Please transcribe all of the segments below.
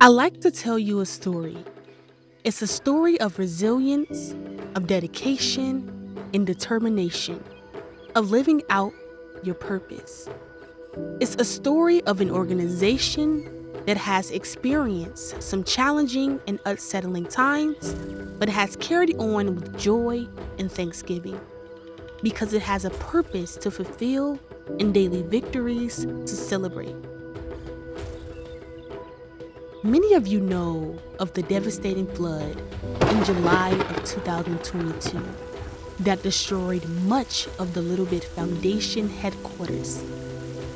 I like to tell you a story. It's a story of resilience, of dedication, and determination, of living out your purpose. It's a story of an organization that has experienced some challenging and unsettling times, but has carried on with joy and thanksgiving because it has a purpose to fulfill and daily victories to celebrate. Many of you know of the devastating flood in July of 2022 that destroyed much of the Little Bit Foundation headquarters.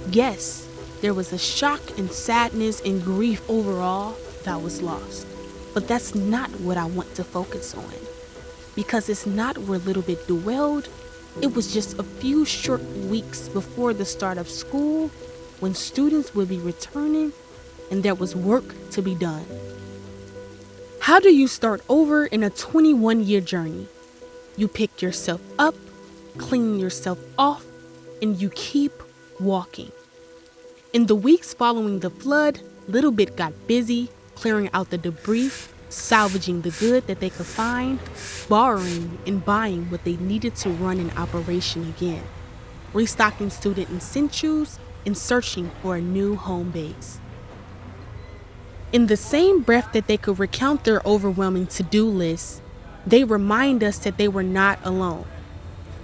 Yes, there was a shock and sadness and grief overall that was lost. But that's not what I want to focus on, because it's not where Little Bit dwelled. It was just a few short weeks before the start of school when students would be returning and there was work to be done. How do you start over in a 21-year journey? You pick yourself up, clean yourself off, and you keep walking. In the weeks following the flood, Little Bit got busy clearing out the debris, salvaging the good that they could find, borrowing and buying what they needed to run an operation again, restocking student essentials, and searching for a new home base. In the same breath that they could recount their overwhelming to-do list, they remind us that they were not alone.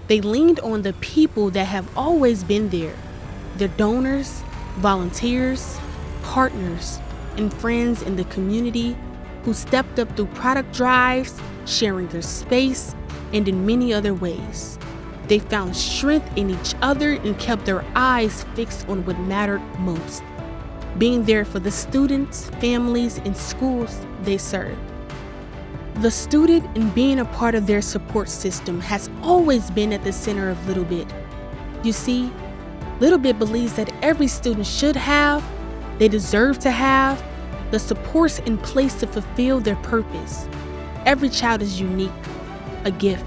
They leaned on the people that have always been there, their donors, volunteers, partners, and friends in the community who stepped up through product drives, sharing their space, and in many other ways. They found strength in each other and kept their eyes fixed on what mattered most, being there for the students, families, and schools they serve. The student and being a part of their support system has always been at the center of Little Bit. You see, Little Bit believes that every student should have, they deserve to have, the supports in place to fulfill their purpose. Every child is unique, a gift.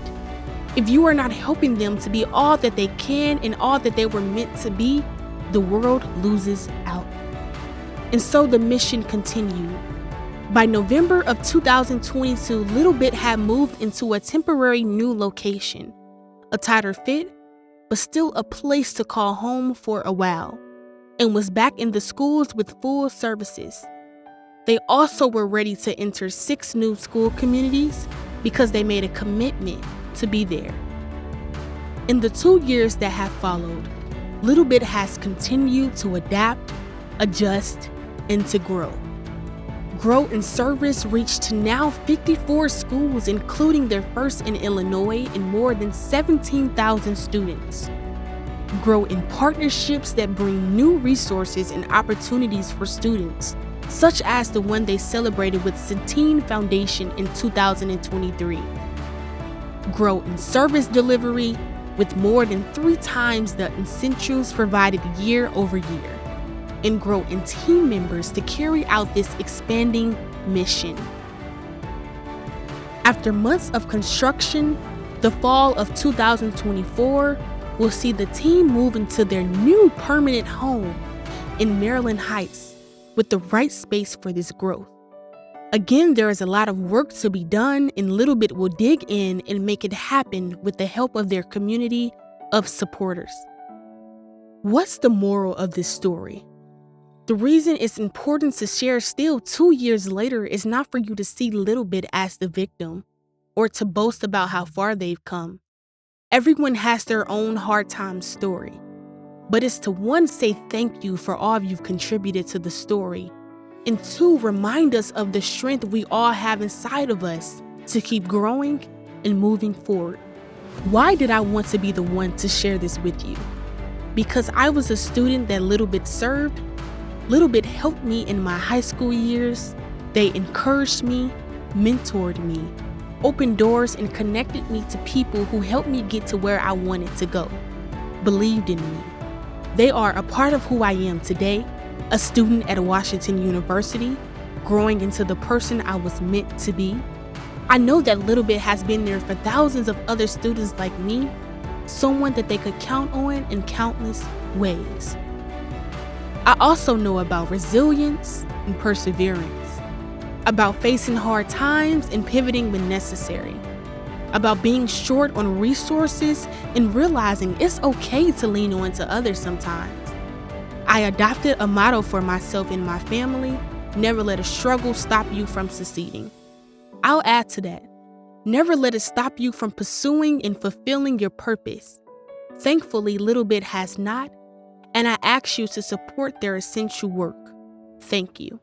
If you are not helping them to be all that they can and all that they were meant to be, the world loses out. And so the mission continued. By November of 2022, Little Bit had moved into a temporary new location, a tighter fit, but still a place to call home for a while, and was back in the schools with full services. They also were ready to enter 6 new school communities because they made a commitment to be there. In the 2 years that have followed, Little Bit has continued to adapt, adjust, and to grow. Grow in service reached to now 54 schools, including their first in Illinois, and more than 17,000 students. Grow in partnerships that bring new resources and opportunities for students, such as the one they celebrated with Centene Foundation in 2023. Grow in service delivery with more than 3 times the essentials provided year over year. And grow in team members to carry out this expanding mission. After months of construction, the fall of 2024 will see the team move into their new permanent home in Maryland Heights with the right space for this growth. Again, there is a lot of work to be done, and Little Bit will dig in and make it happen with the help of their community of supporters. What's the moral of this story? The reason it's important to share still 2 years later is not for you to see Little Bit as the victim or to boast about how far they've come. Everyone has their own hard time story, but it's to 1, say thank you for all you've contributed to the story, and 2, remind us of the strength we all have inside of us to keep growing and moving forward. Why did I want to be the one to share this with you? Because I was a student that Little Bit served. Little Bit helped me in my high school years. They encouraged me, mentored me, opened doors, and connected me to people who helped me get to where I wanted to go, believed in me. They are a part of who I am today, a student at Washington University, growing into the person I was meant to be. I know that Little Bit has been there for thousands of other students like me, someone that they could count on in countless ways. I also know about resilience and perseverance, about facing hard times and pivoting when necessary, about being short on resources and realizing it's okay to lean on to others sometimes. I adopted a motto for myself and my family: never let a struggle stop you from succeeding. I'll add to that: never let it stop you from pursuing and fulfilling your purpose. Thankfully, Little Bit has not, and I ask you to support their essential work. Thank you.